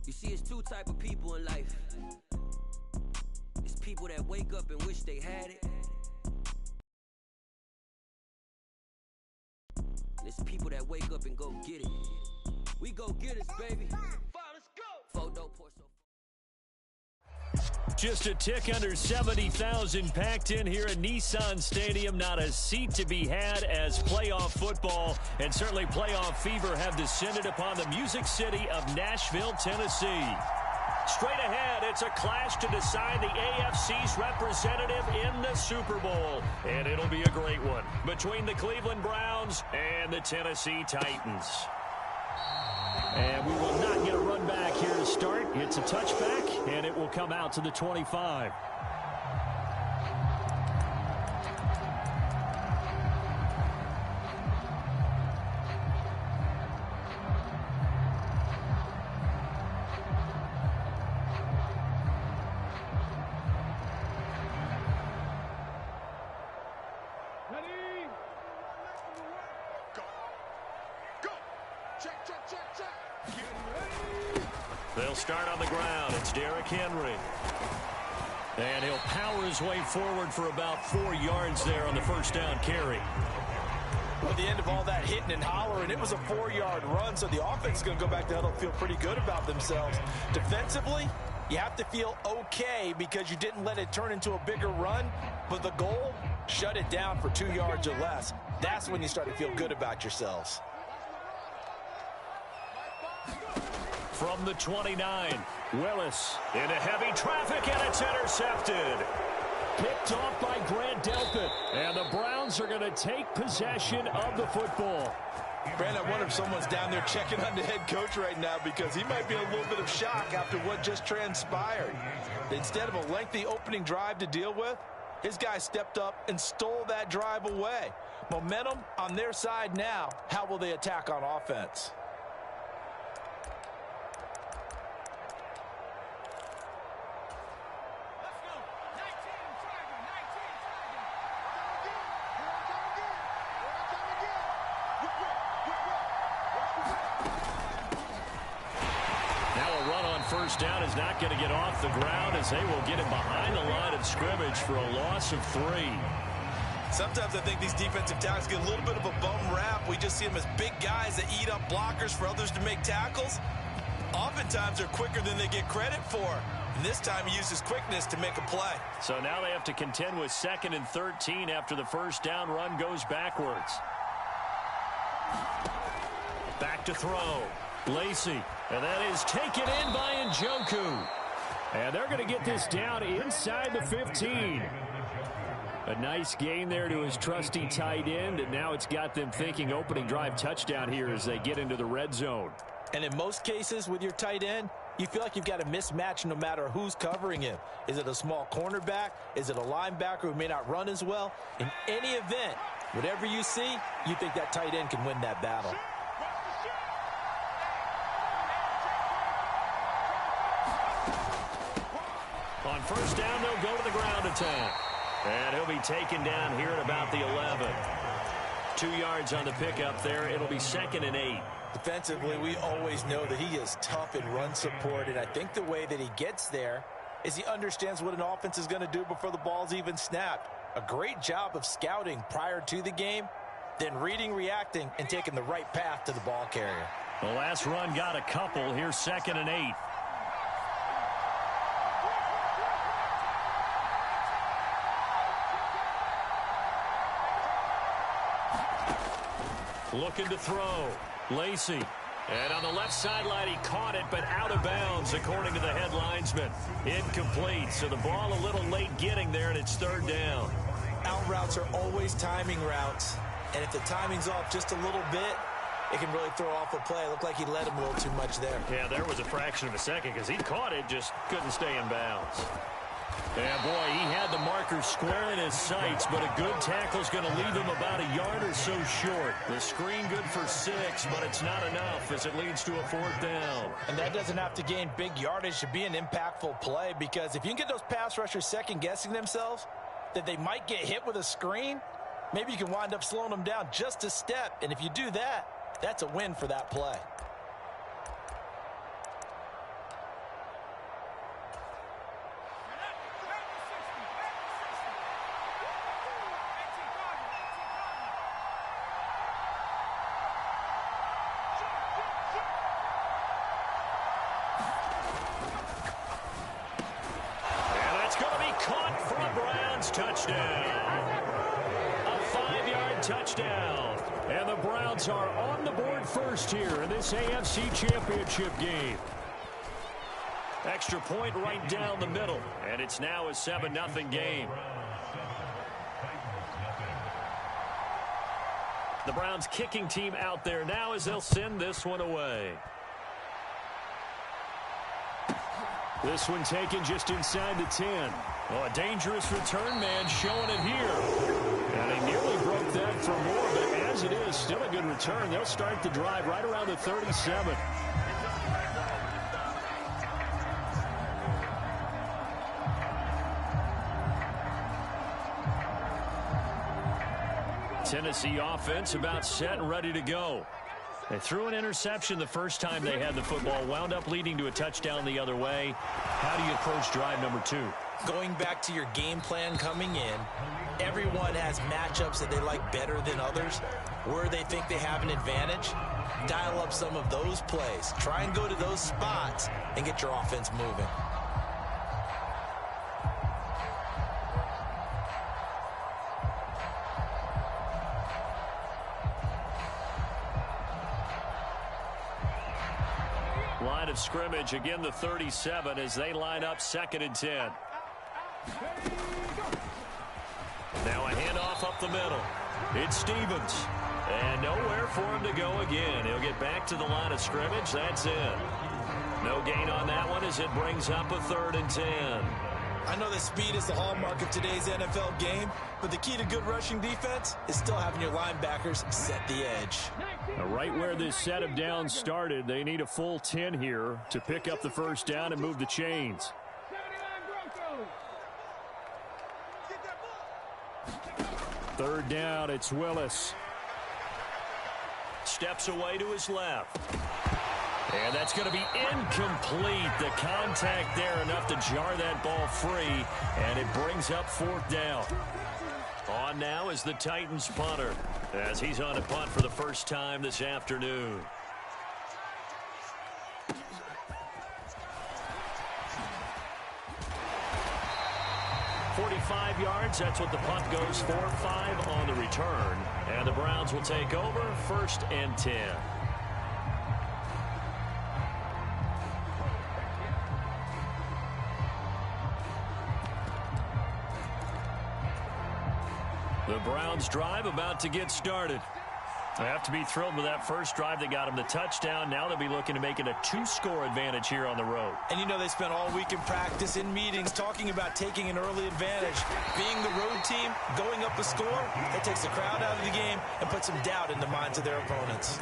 You see, it's two type of people in life. It's people that wake up and wish they had it. And it's people that wake up and go get it. We go get it, baby. Let's go. Photo pour so. Just a tick under 70,000 packed in here at Nissan Stadium. Not a seat to be had as playoff football and certainly playoff fever have descended upon the Music City of Nashville, Tennessee. Straight ahead, it's a clash to decide the AFC's representative in the Super Bowl. And it'll be a great one between the Cleveland Browns and the Tennessee Titans. And we will not get a run back here to start. It's a touchback, and it will come out to the 25. They'll start on the ground. It's Derrick Henry. And he'll power his way forward for about 4 yards there on the first down carry. Well, at the end of all that hitting and hollering, it was a 4-yard run, so the offense is going to go back to huddle, feel pretty good about themselves. Defensively, you have to feel okay because you didn't let it turn into a bigger run, but the goal, shut it down for 2 yards or less. That's when you start to feel good about yourselves. From the 29, Willis into heavy traffic, and it's intercepted. Picked off by Grant Delpit, and the Browns are going to take possession of the football. Brandon, I wonder if someone's down there checking on the head coach right now because he might be in a little bit of shock after what just transpired. Instead of a lengthy opening drive to deal with, his guy stepped up and stole that drive away. Momentum on their side now. How will they attack on offense? First down is not going to get off the ground as they will get him behind the line of scrimmage for a loss of 3. Sometimes I think these defensive tackles get a little bit of a bum rap. We just see them as big guys that eat up blockers for others to make tackles. Oftentimes they're quicker than they get credit for. And this time he uses quickness to make a play. So now they have to contend with 2nd and 13 after the first down run goes backwards. Back to throw. Lacey. And that is taken in by Njoku. And they're going to get this down inside the 15. A nice gain there to his trusty tight end, and now it's got them thinking opening drive touchdown here as they get into the red zone. And in most cases with your tight end, you feel like you've got a mismatch no matter who's covering him. Is it a small cornerback? Is it a linebacker who may not run as well? In any event, whatever you see, you think that tight end can win that battle. On first down, they'll go to the ground attack. And he'll be taken down here at about the 11. 2 yards on the pickup there. It'll be 2nd and 8. Defensively, we always know that he is tough in run support, and I think the way that he gets there is he understands what an offense is going to do before the ball's even snapped. A great job of scouting prior to the game, then reading, reacting, and taking the right path to the ball carrier. The last run got a couple. Here's 2nd and 8. Looking to throw. Lacey. And on the left sideline, he caught it, but out of bounds, according to the head linesman. Incomplete. So the ball a little late getting there, and it's 3rd down. Out routes are always timing routes. And if the timing's off just a little bit, it can really throw off a play. It looked like he led him a little too much there. Yeah, there was a fraction of a second because he caught it, just couldn't stay in bounds. Yeah, boy, he had the marker square in his sights, but a good tackle's going to leave him about a yard or so short. The screen good for 6, but it's not enough as it leads to a 4th down. And that doesn't have to gain big yardage to be an impactful play, because if you can get those pass rushers second-guessing themselves that they might get hit with a screen, maybe you can wind up slowing them down just a step. And if you do that, that's a win for that play. touchdown. And the Browns are on the board first here in this AFC Championship game. Extra point right down the middle, and it's now a 7-0 game. The Browns kicking team out there now as they'll send this one away. This one taken just inside the 10. Oh, a dangerous return man showing it here. And he nearly broke that for more, but as it is, still a good return. They'll start the drive right around the 37. Tennessee offense about set and ready to go. They threw an interception the first time they had the football, wound up leading to a touchdown the other way. How do you approach drive number 2? Going back to your game plan coming in, everyone has matchups that they like better than others. Where they think they have an advantage, dial up some of those plays. Try and go to those spots and get your offense moving. Line of scrimmage, again the 37 as they line up 2nd and 10. Now a handoff up the middle. It's Stevens. And nowhere for him to go again. He'll get back to the line of scrimmage. That's it. No gain on that one as it brings up a 3rd and 10. I know that speed is the hallmark of today's NFL game, but the key to good rushing defense is still having your linebackers set the edge. Right where this set of downs started, they need a full 10 here to pick up the first down and move the chains. Third down, it's Willis. Steps away to his left. And that's going to be incomplete. The contact there enough to jar that ball free, and it brings up 4th down. On now is the Titans punter, as he's on a punt for the first time this afternoon. .45 yards, that's what the punt goes for. 5 on the return, and the Browns will take over 1st and 10. The Browns drive about to get started. They have to be thrilled with that first drive that got them the touchdown. Now they'll be looking to make it a 2-score advantage here on the road. And you know they spent all week in practice, in meetings, talking about taking an early advantage. Being the road team, going up a score, that takes the crowd out of the game and puts some doubt in the minds of their opponents.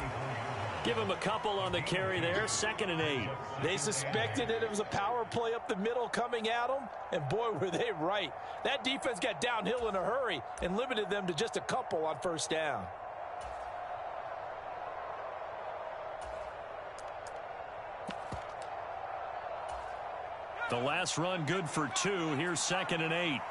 Give him a couple on the carry there, 2nd and 8. They suspected that it was a power play up the middle coming at them, and boy, were they right. That defense got downhill in a hurry and limited them to just a couple on 1st down. The last run good for 2. Here's 2nd and 8.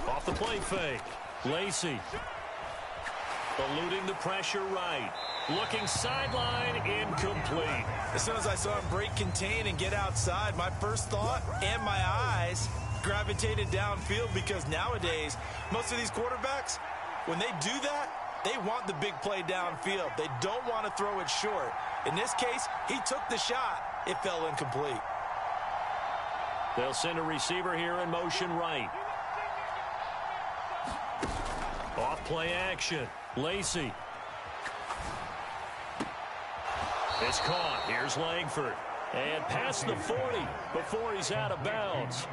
Off the play fake. Lacey. Eluding the pressure right. Looking sideline, incomplete. As soon as I saw him break contain and get outside, my first thought and my eyes gravitated downfield, because nowadays, most of these quarterbacks, when they do that, they want the big play downfield. They don't want to throw it short. In this case, he took the shot. It fell incomplete. They'll send a receiver here in motion right. Off play action. Lacey. It's caught. Here's Langford. And past the 40 before he's out of bounds.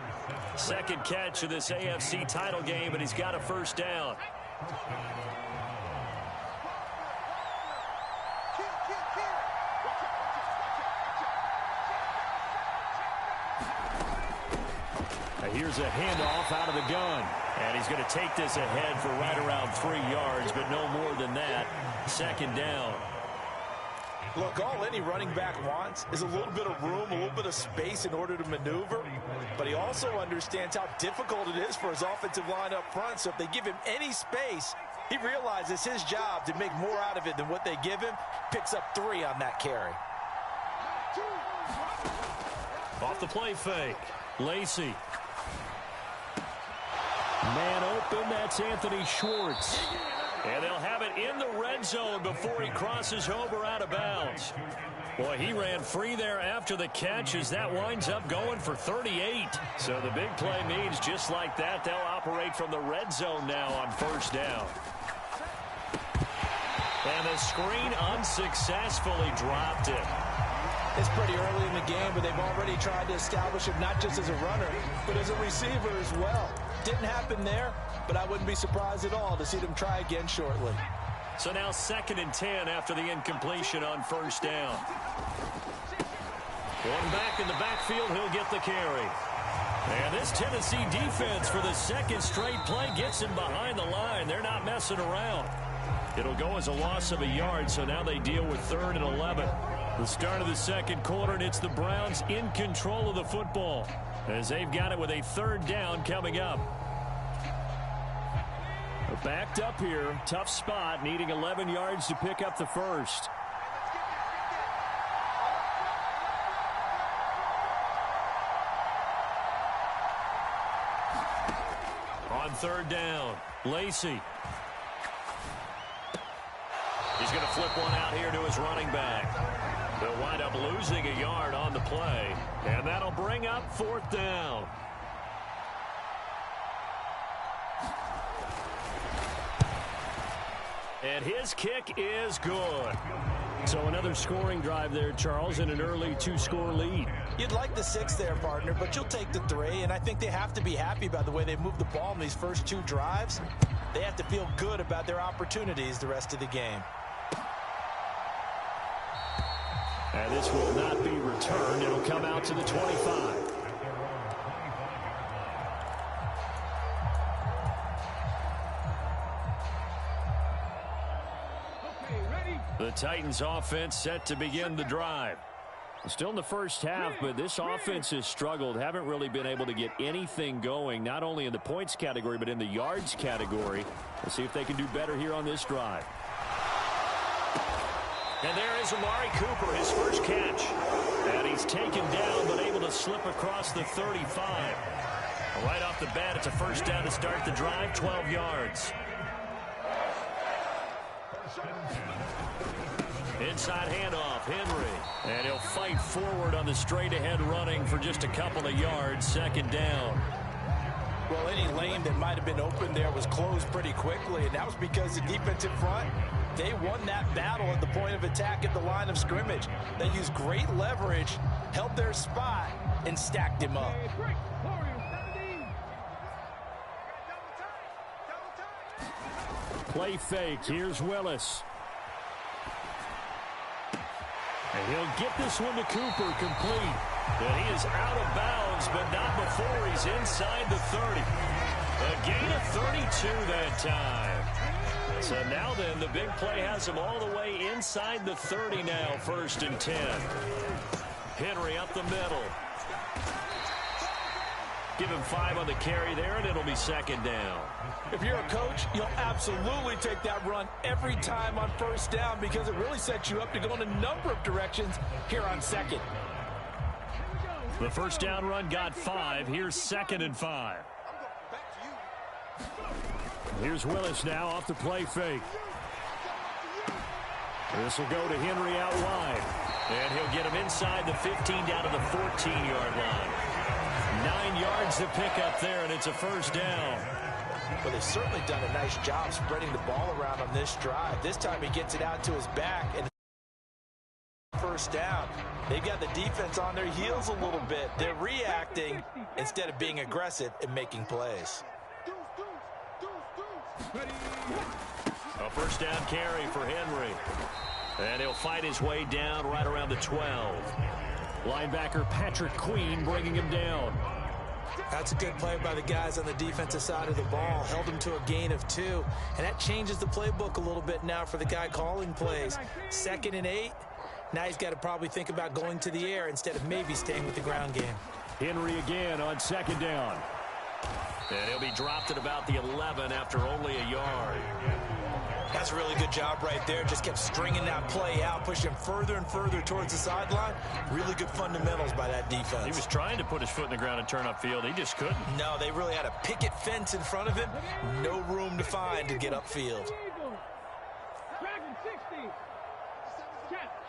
Second catch of this AFC title game, and he's got a first down. Here's a handoff out of the gun. And he's going to take this ahead for right around 3 yards, but no more than that. 2nd down. Look, all any running back wants is a little bit of room, a little bit of space in order to maneuver. But he also understands how difficult it is for his offensive line up front. So if they give him any space, He realizes his job to make more out of it than what they give him. Picks up 3 on that carry. Off the play fake. Lacey. Man open, that's Anthony Schwartz. And they'll have it in the red zone before he crosses over out of bounds. Boy, he ran free there after the catch as that winds up going for 38. So the big play means just like that, they'll operate from the red zone now on first down. And the screen unsuccessfully dropped it. It's pretty early in the game, but they've already tried to establish him not just as a runner, but as a receiver as well. Didn't happen there, but I wouldn't be surprised at all to see them try again shortly. So now 2nd and 10 after the incompletion on first down. Going back in the backfield, he'll get the carry. And this Tennessee defense for the 2nd straight play gets him behind the line. They're not messing around. It'll go as a loss of a yard, so now they deal with 3rd and 11. The start of the 2nd quarter, and it's the Browns in control of the football as they've got it with a 3rd down coming up. Backed up here, tough spot, needing 11 yards to pick up the first. On 3rd down, Lacey. He's going to flip one out here to his running back. They'll wind up losing a yard on the play, and that'll bring up 4th down. And his kick is good. So another scoring drive there, Charles, and an early 2-score lead. You'd like the 6 there, partner, but you'll take the 3, and I think they have to be happy about the way they moved the ball in these first 2 drives. They have to feel good about their opportunities the rest of the game. And this will not be returned. It'll come out to the 25. The Titans offense set to begin the drive. Still in the first half, but this offense has struggled. Haven't really been able to get anything going, not only in the points category, but in the yards category. We'll see if they can do better here on this drive. And there is Amari Cooper, his first catch. And he's taken down, but able to slip across the 35. Right off the bat, it's a first down to start the drive, 12 yards. Inside handoff, Henry. And he'll fight forward on the straight-ahead running for just a couple of yards, 2nd down. Well, any lane that might have been open there was closed pretty quickly, and that was because the defensive front, they won that battle at the point of attack at the line of scrimmage. They used great leverage, held their spot, and stacked him up. Play fake. Here's Willis. And he'll get this one to Cooper, complete. And he is out of bounds, but not before he's inside the 30. A gain of 32 that time. So now then, the big play has him all the way inside the 30 now, 1st and 10. Henry up the middle. Give him 5 on the carry there, and it'll be 2nd down. If you're a coach, you'll absolutely take that run every time on first down because it really sets you up to go in a number of directions here on 2nd. The first down run got 5. Here's 2nd and 5. Here's Willis now off the play fake. This will go to Henry out wide. And he'll get him inside the 15 down to the 14-yard line. 9 yards to pick up there, and it's a first down. Well, they've certainly done a nice job spreading the ball around on this drive. This time he gets it out to his back, and first down. They've got the defense on their heels a little bit. They're reacting instead of being aggressive and making plays. A first down carry for Henry. And he'll fight his way down right around the 12. Linebacker Patrick Queen bringing him down. That's a good play by the guys on the defensive side of the ball. Held him to a gain of 2. And that changes the playbook a little bit now for the guy calling plays. 2nd and 8. Now he's got to probably think about going to the air instead of maybe staying with the ground game. Henry again on 2nd down. And he'll be dropped at about the 11 after only a yard. That's a really good job right there. Just kept stringing that play out, pushing further and further towards the sideline. Really good fundamentals by that defense. He was trying to put his foot in the ground and turn upfield. He just couldn't. No, they really had a picket fence in front of him. No room to find to get upfield.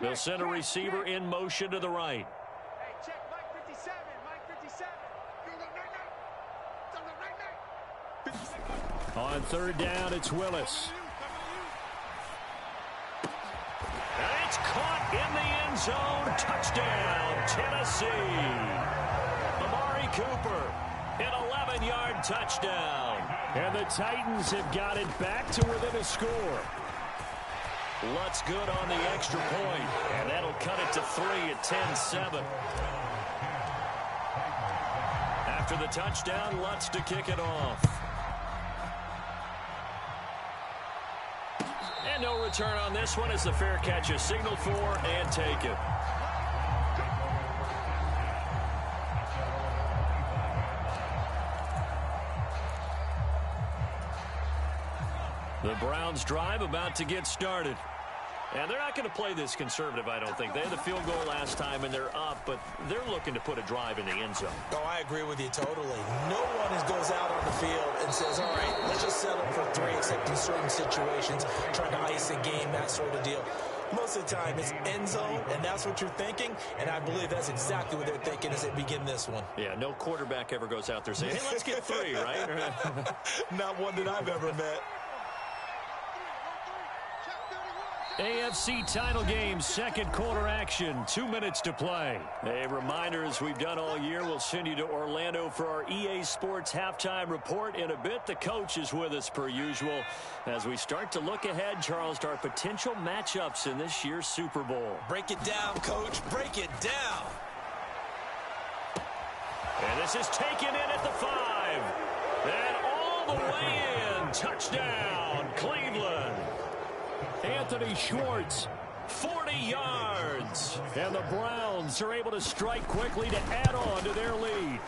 They'll send a receiver in motion to the right. Hey, check Mike 57. Mike 57. On third down, it's Willis. And it's caught in the end zone. Touchdown, Tennessee. Amari Cooper, an 11-yard touchdown. And the Titans have got it back to within a score. Lutz good on the extra point, and that'll cut it to 3 at 10-7. After the touchdown, Lutz to kick it off. And no return on this one as the fair catch is signaled for and taken. The Browns drive about to get started. And they're not going to play this conservative, I don't think. They had the field goal last time, and they're up, but they're looking to put a drive in the end zone. Oh, I agree with you totally. No one goes out on the field and says, all right, let's just settle for 3, except in certain situations, trying to ice a game, that sort of deal. Most of the time, it's end zone, and that's what you're thinking, and I believe that's exactly what they're thinking as they begin this one. Yeah, no quarterback ever goes out there saying, hey, let's get 3, right? Not one that I've ever met. AFC title game, second quarter action, 2 minutes to play. A reminder, as we've done all year, we'll send you to Orlando for our EA Sports halftime report. In a bit, the coach is with us per usual. As we start to look ahead, Charles, to our potential matchups in this year's Super Bowl. Break it down, Coach. Break it down. And this is taken in at the 5. And all the way in. Touchdown, Cleveland. Anthony Schwartz, 40 yards. And the Browns are able to strike quickly to add on to their lead.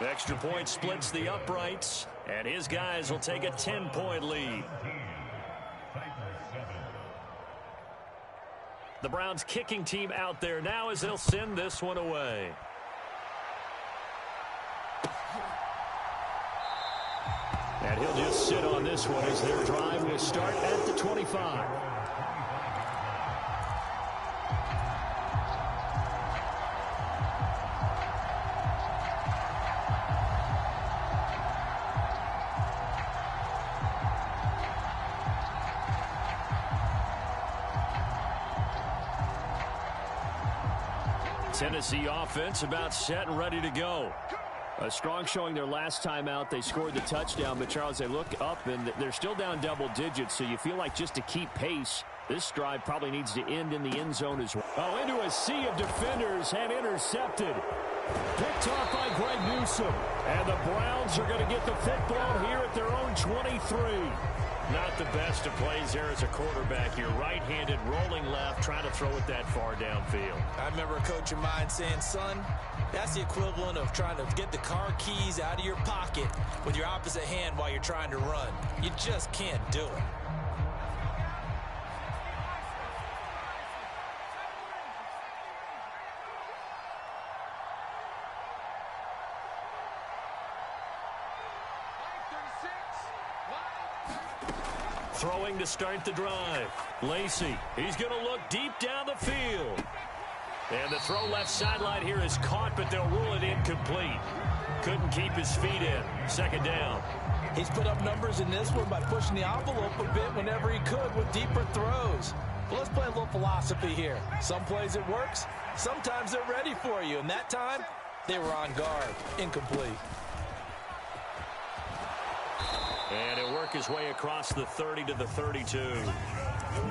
Extra point splits the uprights, and his guys will take a 10-point lead. The Browns kicking team out there now as they'll send this one away. And he'll just sit on this one as their drive will start at the 25. Tennessee offense about set and ready to go. A strong showing their last time out. They scored the touchdown, but Charles, they look up and they're still down double digits, so you feel like just to keep pace, this drive probably needs to end in the end zone as well. Oh, into a sea of defenders and intercepted. Picked off by Greg Newsome. And the Browns are going to get the football here at their own 23. Not the best of plays there as a quarterback. You're right-handed, rolling left, trying to throw it that far downfield. I remember a coach of mine saying, son, that's the equivalent of trying to get the car keys out of your pocket with your opposite hand while you're trying to run. You just can't do it. Throwing to start the drive. Lacey, he's going to look deep down the field. And the throw left sideline here is caught, but they'll rule it incomplete. Couldn't keep his feet in. Second down. He's put up numbers in this one by pushing the envelope a bit whenever he could with deeper throws. But let's play a little philosophy here. Some plays it works. Sometimes they're ready for you. And that time, they were on guard. Incomplete. And he'll work his way across the 30 to the 32.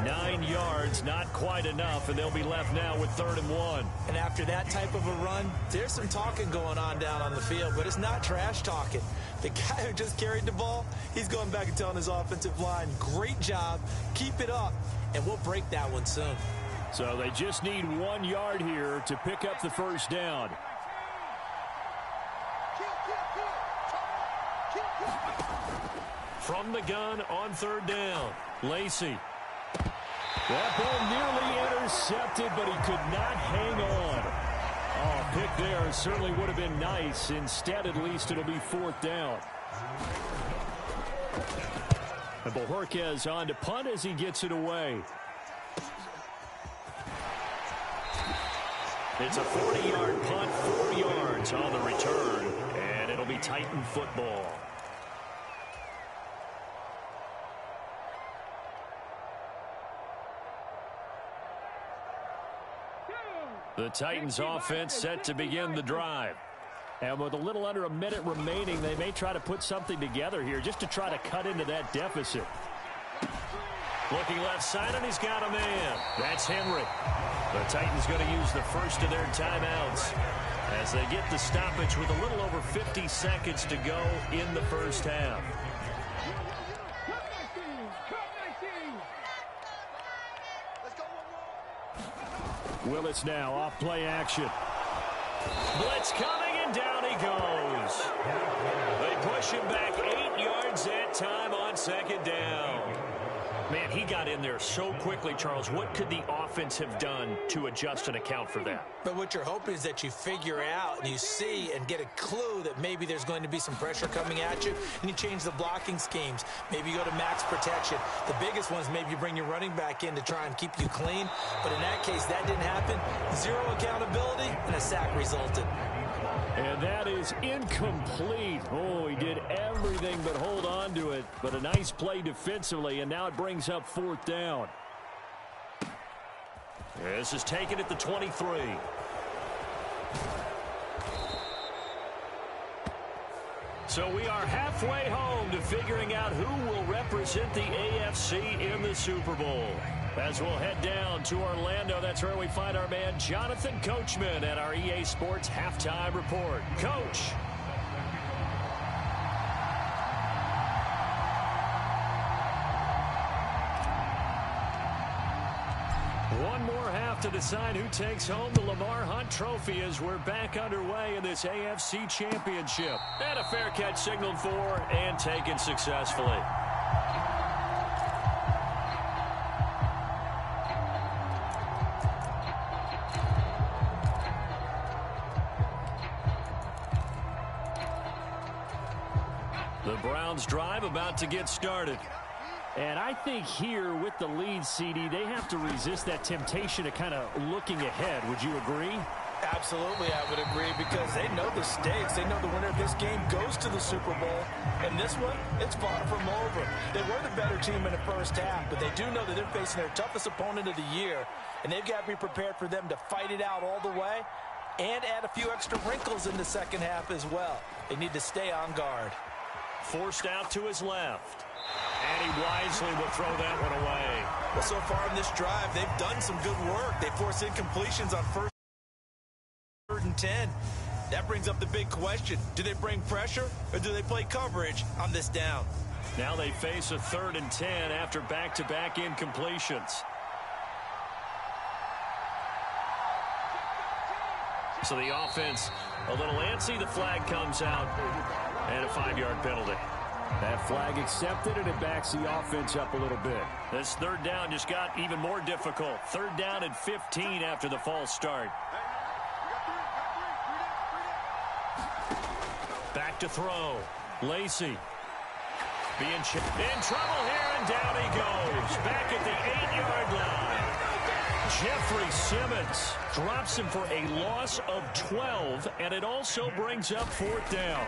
9 yards, not quite enough, and they'll be left now with 3rd and 1. And after that type of a run, there's some talking going on down on the field, but it's not trash talking. The guy who just carried the ball, he's going back and telling his offensive line, great job, keep it up, and we'll break that one soon. So they just need 1 yard here to pick up the first down. from the gun on third down. Lacey. That ball nearly intercepted, but he could not hang on. Oh, pick there certainly would have been nice. Instead, at least, it'll be fourth down. And Bojorquez on to punt as he gets it away. It's a 40-yard punt, 4 yards on the return, and it'll be Titan football. The Titans offense set to begin the drive. And with a little under a minute remaining, they may try to put something together here just to try to cut into that deficit. Looking left side, and he's got a man. That's Henry. The Titans going to use the first of their timeouts as they get the stoppage with a little over 50 seconds to go in the first half. Willis now off play action. Blitz coming, and down he goes. They push him back 8 yards that time on second down. Man, he got in there so quickly, Charles. What could the offense have done to adjust and account for that? But what you're hoping is that you figure out and you see and get a clue that maybe there's going to be some pressure coming at you, and you change the blocking schemes. Maybe you go to max protection. The biggest one is maybe you bring your running back in to try and keep you clean. But in that case, that didn't happen. Zero accountability, and a sack resulted. And that is incomplete. Oh, he did everything but hold on to it. But a nice play defensively, and now it brings up fourth down. This is taken at the 23. So we are halfway home to figuring out who will represent the AFC in the Super Bowl. As we'll head down to Orlando, that's where we find our man Jonathan Coachman at our EA Sports Halftime Report. Coach. One more half to decide who takes home the Lamar Hunt Trophy as we're back underway in this AFC Championship. And a fair catch signaled for and taken successfully. The Browns drive about to get started. And I think here with the lead, CD, they have to resist that temptation of kind of looking ahead. Would you agree? Absolutely, I would agree, because they know the stakes. They know the winner of this game goes to the Super Bowl. And this one, it's far from over. They were the better team in the first half, but they do know that they're facing their toughest opponent of the year. And they've got to be prepared for them to fight it out all the way and add a few extra wrinkles in the second half as well. They need to stay on guard. Forced out to his left. And he wisely will throw that one away. Well, so far in this drive, they've done some good work. They forced incompletions on first and 10. That brings up the big question. Do they bring pressure or do they play coverage on this down? Now they face a 3rd and 10 after back-to-back incompletions. So the offense a little antsy. The flag comes out and a 5-yard penalty. That flag accepted, and it backs the offense up a little bit. This third down just got even more difficult. 3rd down and 15 after the false start. Back to throw. Lacey. In trouble here, and down he goes. Back at the 8-yard line. Jeffrey Simmons drops him for a loss of 12, and it also brings up 4th down.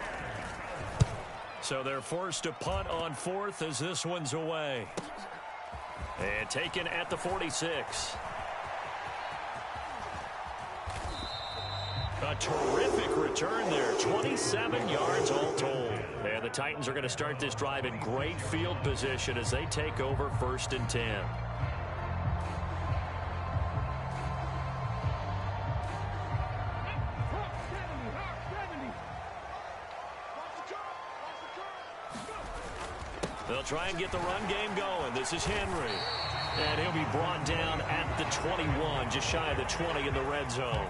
So they're forced to punt on 4th as this one's away. And taken at the 46. A terrific return there. 27 yards all told. And the Titans are going to start this drive in great field position as they take over 1st and 10. They'll try and get the run game going. This is Henry. And he'll be brought down at the 21, just shy of the 20 in the red zone.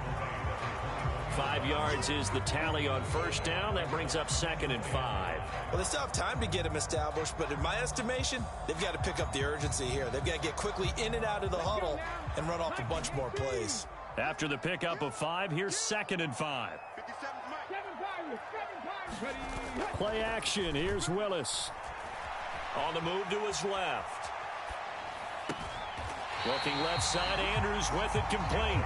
5 yards is the tally on first down. That brings up 2nd and 5. Well, they still have time to get him established, but in my estimation, they've got to pick up the urgency here. They've got to get quickly in and out of the huddle and run off a bunch more plays. After the pickup of 5, here's 2nd and 5. Play action. Here's Willis. On the move to his left. Looking left side, Andrews with it complete.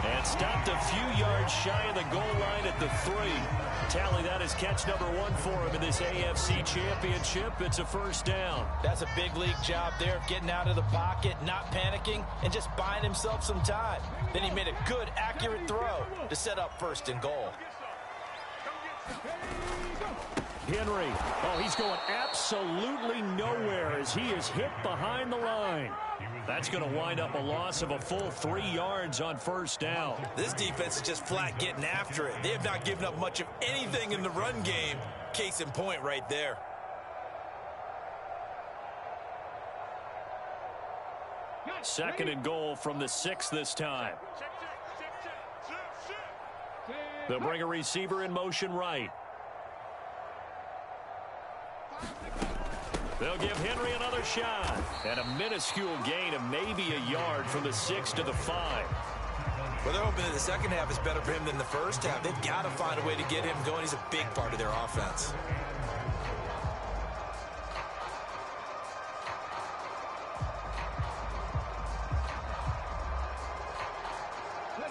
And stopped a few yards shy of the goal line at the 3. Tally that is catch number 1 for him in this AFC Championship. It's a first down. That's a big league job there of getting out of the pocket, not panicking, and just buying himself some time. Then he made a good, accurate throw to set up 1st and goal. Henry. Oh, he's going absolutely nowhere as he is hit behind the line. That's going to wind up a loss of a full 3 yards on first down. This defense is just flat getting after it. They have not given up much of anything in the run game. Case in point right there. Second and goal from the 6 this time. They'll bring a receiver in motion right. They'll give Henry another shot. And a minuscule gain of maybe a yard from the 6 to the 5. Well, they're hoping that the second half is better for him than the first half. They've got to find a way to get him going. He's a big part of their offense.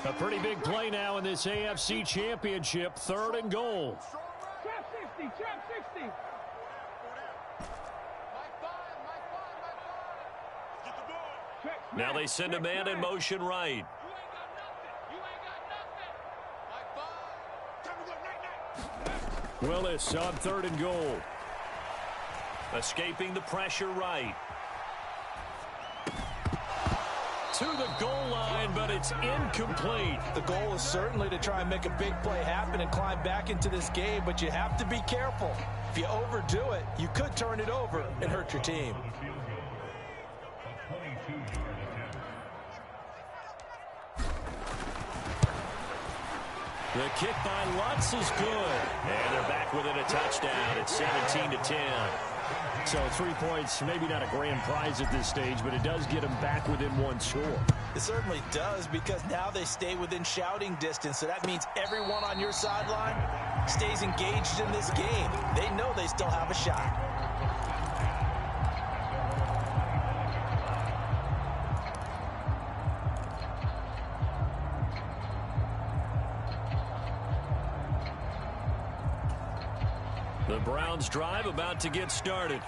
A pretty big play now in this AFC Championship. 3rd and goal. Trap 60, trap 60. Now they send a man in motion right. Willis on 3rd and goal. Escaping the pressure right. To the goal line, but it's incomplete. The goal is certainly to try and make a big play happen and climb back into this game, but you have to be careful. If you overdo it, you could turn it over and hurt your team. The kick by Lutz is good. And they're back within a touchdown. It's 17-10. So 3 points, maybe not a grand prize at this stage, but it does get them back within 1 score. It certainly does, because now they stay within shouting distance. So that means everyone on your sideline stays engaged in this game. They know they still have a shot. The Browns drive about to get started.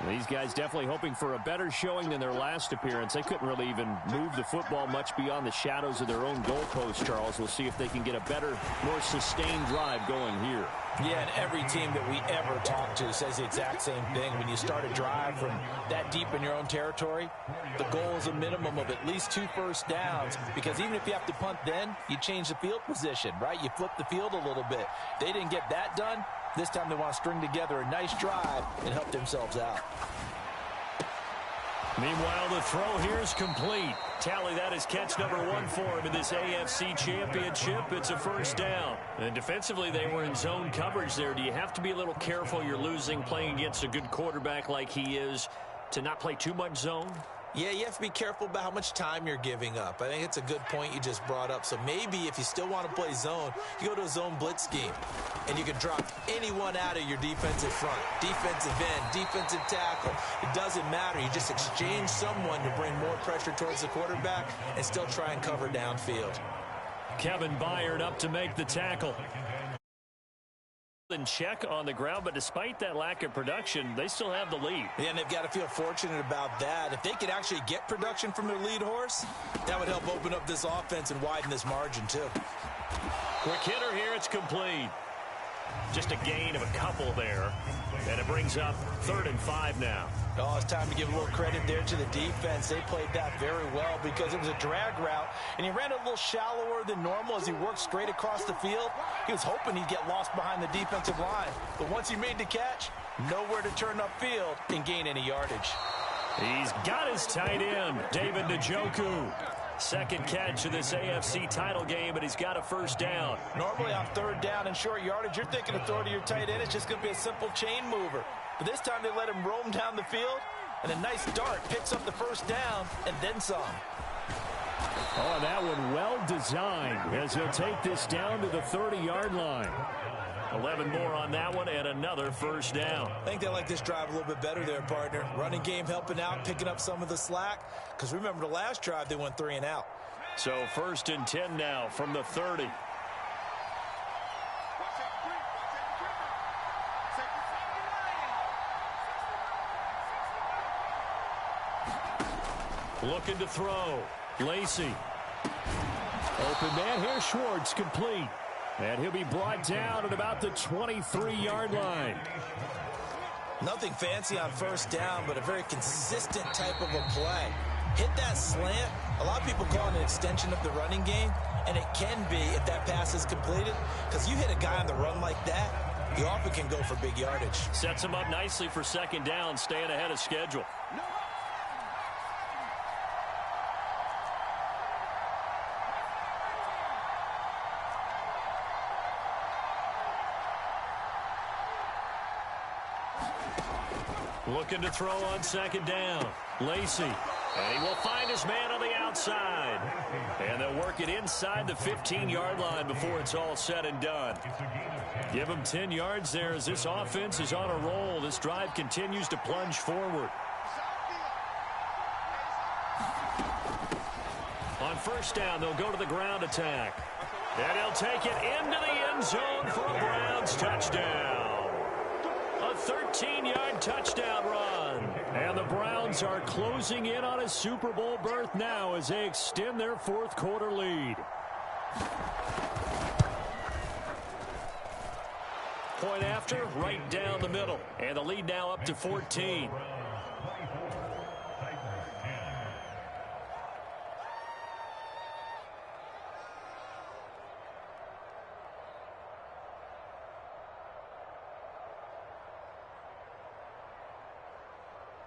These guys definitely hoping for a better showing than their last appearance. They couldn't really even move the football much beyond the shadows of their own goalpost, Charles. We'll see if they can get a better, more sustained drive going here. Yeah, and every team that we ever talk to says the exact same thing. When you start a drive from that deep in your own territory, the goal is a minimum of at least 2 first downs, because even if you have to punt then, you change the field position, right? You flip the field a little bit. They didn't get that done. This time they want to string together a nice drive and help themselves out. Meanwhile, the throw here is complete. Tally that is catch number 1 for him in this AFC Championship. It's a first down. And defensively, they were in zone coverage there. Do you have to be a little careful? You're losing playing against a good quarterback like he is to not play too much zone? Yeah, you have to be careful about how much time you're giving up. I think it's a good point you just brought up. So maybe if you still want to play zone, you go to a zone blitz scheme, and you can drop anyone out of your defensive front, defensive end, defensive tackle. It doesn't matter. You just exchange someone to bring more pressure towards the quarterback and still try and cover downfield. Kevin Byard up to make the tackle. In check on the ground, but despite that lack of production, they still have the lead. Yeah, and they've got to feel fortunate about that. If they could actually get production from their lead horse, that would help open up this offense and widen this margin too. Quick hitter here, it's complete. Just a gain of a couple there, and it brings up 3rd and 5 now. Oh, it's time to give a little credit there to the defense. They played that very well because it was a drag route, and he ran a little shallower than normal as he worked straight across the field. He was hoping he'd get lost behind the defensive line, but once he made the catch, nowhere to turn upfield and gain any yardage. He's got his tight end, David Njoku. Second catch of this AFC title game, and he's got a first down. Normally on third down and short yardage, you're thinking of throw to your tight end. It's just going to be a simple chain mover. But this time they let him roam down the field, and a nice dart picks up the first down and then some. Oh, that one well designed as he'll take this down to the 30-yard line. 11 more on that one and another first down. I think they like this drive a little bit better there, partner. Running game helping out, picking up some of the slack. Because remember the last drive, they went 3 and out. So 1st and 10 now from the 30. Looking to throw. Lacey. Open man here. Schwartz complete. And he'll be brought down at about the 23-yard line. Nothing fancy on first down, but a very consistent type of a play. Hit that slant. A lot of people call it an extension of the running game, and it can be if that pass is completed. Because you hit a guy on the run like that, you often can go for big yardage. Sets him up nicely for second down, staying ahead of schedule. Looking to throw on second down. Lacey. And he will find his man on the outside. And they'll work it inside the 15-yard line before it's all said and done. Give him 10 yards there as this offense is on a roll. This drive continues to plunge forward. On first down, they'll go to the ground attack. And he'll take it into the end zone for a Browns touchdown. A 13-yard touchdown run. And the Browns are closing in on a Super Bowl berth now as they extend their fourth quarter lead. Point after, right down the middle. And the lead now up to 14.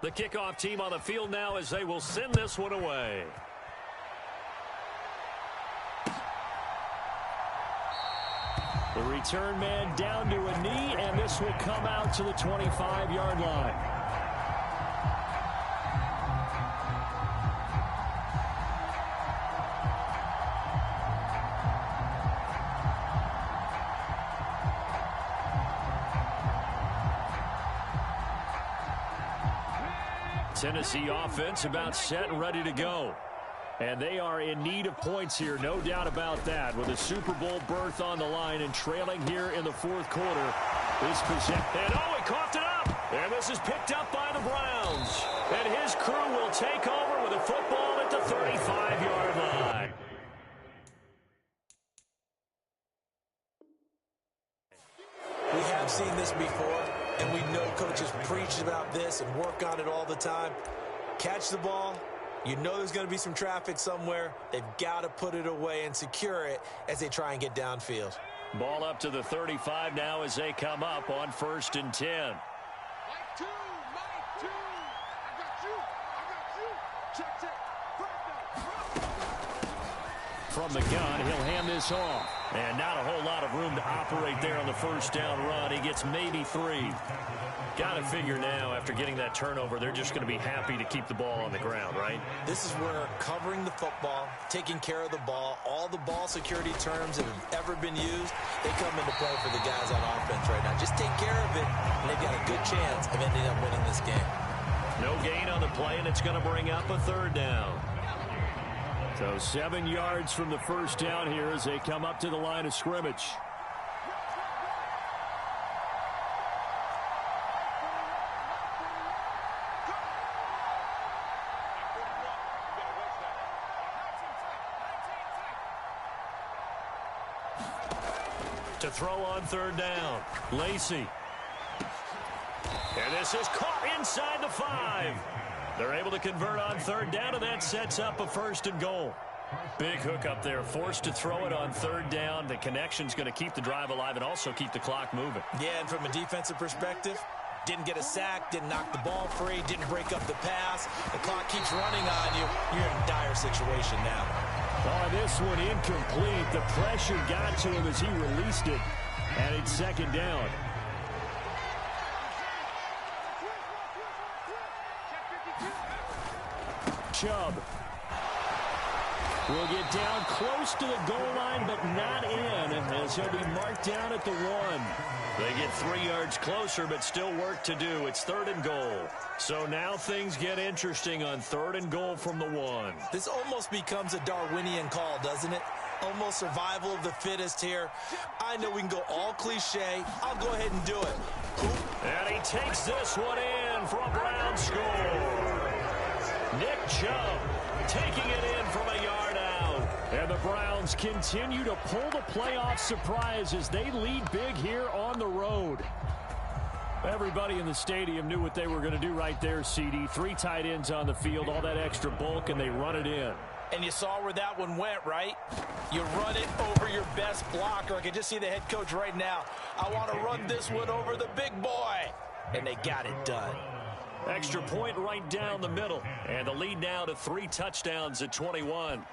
The kickoff team on the field now as they will send this one away. The return man down to a knee, and this will come out to the 25-yard line. Tennessee offense about set and ready to go. And they are in need of points here, no doubt about that, with a Super Bowl berth on the line and trailing here in the fourth quarter. This possession, and oh, he coughed it up. And this is picked up by the Browns. And his crew will take over with a football at the 35-yard line. We have seen this before, and we know coaches preach about this and work on it all the time. Catch the ball. You know there's going to be some traffic somewhere. They've got to put it away and secure it as they try and get downfield. Ball up to the 35 now as they come up on 1st and 10. Mike 2, Mike 2. I got you. Check. From the gun, he'll hand this off. And not a whole lot of room to operate there on the first down run. He gets maybe 3. Got to figure now, after getting that turnover, they're just going to be happy to keep the ball on the ground, right? This is where covering the football, taking care of the ball, all the ball security terms that have ever been used, they come into play for the guys on offense right now. Just take care of it, and they've got a good chance of ending up winning this game. No gain on the play, and it's going to bring up a 3rd down. So 7 yards from the first down here as they come up to the line of scrimmage. To throw on 3rd down, Lacey. And this is caught inside the 5. They're able to convert on 3rd down, and that sets up a 1st and goal. Big hook up there, forced to throw it on 3rd down. The connection's going to keep the drive alive and also keep the clock moving. Yeah, and from a defensive perspective, didn't get a sack, didn't knock the ball free, didn't break up the pass. The clock keeps running on you. You're in a dire situation now. this one incomplete. The pressure got to him as he released it, and it's second down. Chubb will get down close to the goal line, but not in, as he'll be marked down at the 1. They get 3 yards closer, but still work to do. It's 3rd and goal. So now things get interesting on 3rd and goal from the 1. This almost becomes a Darwinian call, doesn't it? Almost survival of the fittest here. I know we can go all cliche. I'll go ahead and do it. And he takes this one in for a Brown score. Nick Chubb taking it in from a yard out. And the Browns continue to pull the playoff surprise as they lead big here on the road. Everybody in the stadium knew what they were going to do right there, CD. 3 tight ends on the field, all that extra bulk, and they run it in. And you saw where that one went, right? You run it over your best blocker. I can just see the head coach right now. I want to run this one over the big boy. And they got it done. Extra point right down the middle. And the lead now to 3 touchdowns at 21.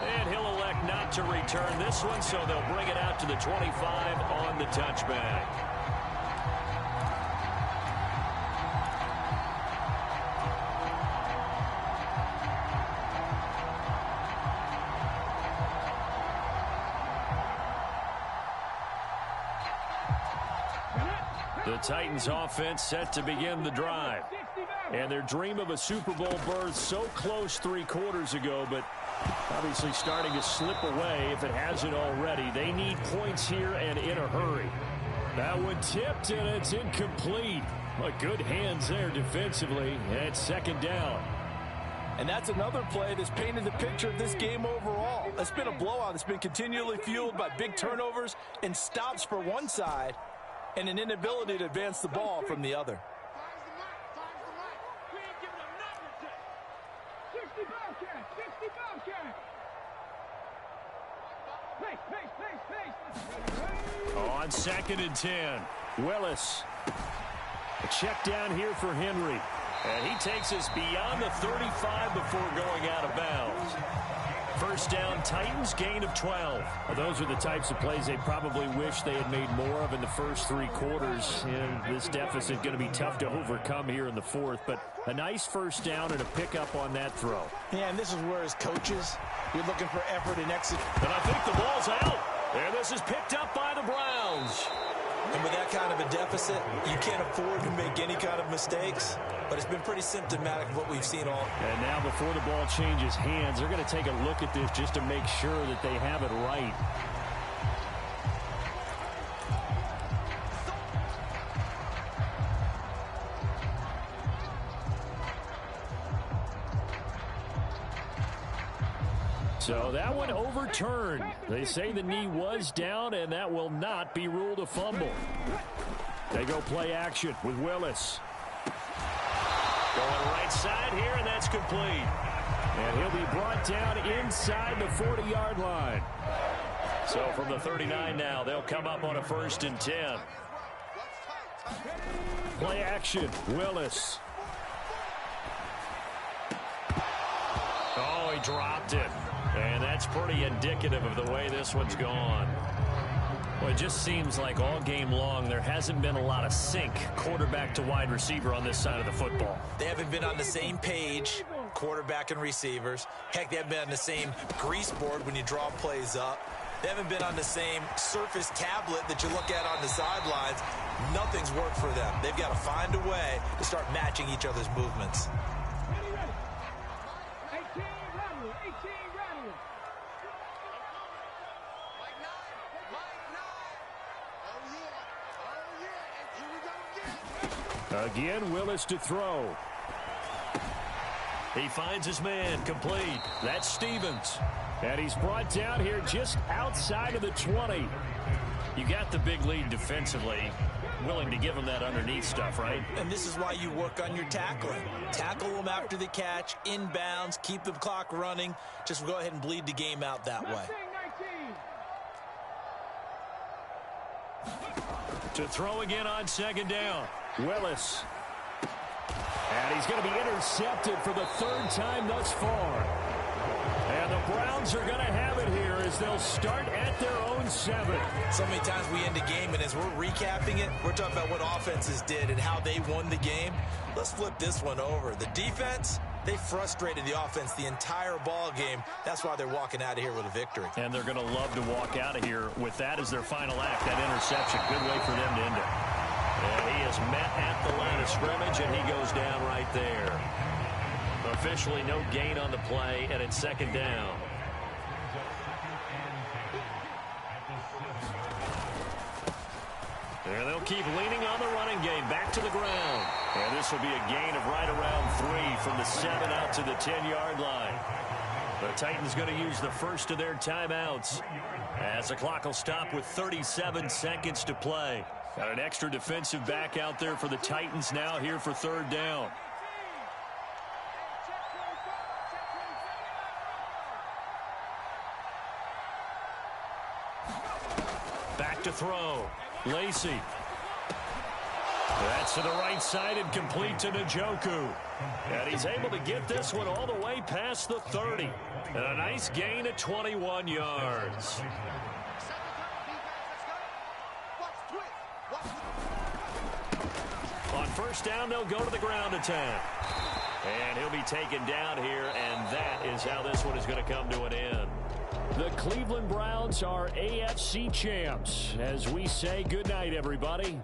And he'll elect not to return this one, so they'll bring it out to the 25 on the touchback. The Titans offense set to begin the drive. And their dream of a Super Bowl berth so close 3 quarters ago, but obviously starting to slip away if it hasn't already. They need points here and in a hurry. That one tipped and it's incomplete. But good hands there defensively. And it's 2nd down. And that's another play that's painted the picture of this game overall. It's been a blowout. It's been continually fueled by big turnovers and stops for one side and an inability to advance the ball from the other. On 2nd and 10, Willis. A check down here for Henry. And he takes us beyond the 35 before going out of bounds. 1st down, Titans, gain of 12. Well, those are the types of plays they probably wish they had made more of in the first 3 quarters. And this deficit going to be tough to overcome here in the 4th. But a nice 1st down and a pickup on that throw. Yeah, and this is where as coaches, you're looking for effort and execution. And I think the ball's out. And this is picked up by the Browns. And with that kind of a deficit, you can't afford to make any kind of mistakes. But it's been pretty symptomatic of what we've seen all. And now before the ball changes hands, they're going to take a look at this just to make sure that they have it right. So that one overturned. They say the knee was down, and that will not be ruled a fumble. They go play action with Willis. Going right side here, and that's complete. And he'll be brought down inside the 40-yard line. So from the 39 now, they'll come up on a 1st and 10. Play action, Willis. Oh, he dropped it. And that's pretty indicative of the way this one's gone. Well, it just seems like all game long there hasn't been a lot of sync quarterback to wide receiver on this side of the football. They haven't been on the same page, quarterback and receivers. Heck, they haven't been on the same grease board when you draw plays up. They haven't been on the same surface tablet that you look at on the sidelines. Nothing's worked for them. They've got to find a way to start matching each other's movements. Again, Willis to throw. He finds his man, complete. That's Stevens. And he's brought down here just outside of the 20. You got the big lead defensively. Willing to give him that underneath stuff, right? And this is why you work on your tackling. Tackle them after the catch, inbounds, keep the clock running. Just go ahead and bleed the game out that way. To throw again on 2nd down. Willis. he's going to be intercepted for the third time thus far. And the Browns are going to have it here as they'll start at their own 7. So many times we end a game, and as we're recapping it, we're talking about what offenses did and how they won the game. Let's flip this one over. The defense, they frustrated the offense the entire ball game. That's why they're walking out of here with a victory. And they're going to love to walk out of here with that as their final act, that interception. Good way for them to end it. And he is met at the line of scrimmage, and he goes down right there. Officially no gain on the play, and it's second down. And they'll keep leaning on the running game. Back to the ground. And this will be a gain of right around 3 from the 7 out to the 10-yard line. The Titans going to use the first of their timeouts as the clock will stop with 37 seconds to play. Got an extra defensive back out there for the Titans now here for third down. Back to throw. Lacey. That's to the right side and complete to Njoku. And he's able to get this one all the way past the 30. And a nice gain of 21 yards. On first down, they'll go to the ground attack. And he'll be taken down here, and that is how this one is going to come to an end. The Cleveland Browns are AFC champs. As we say goodnight, everybody.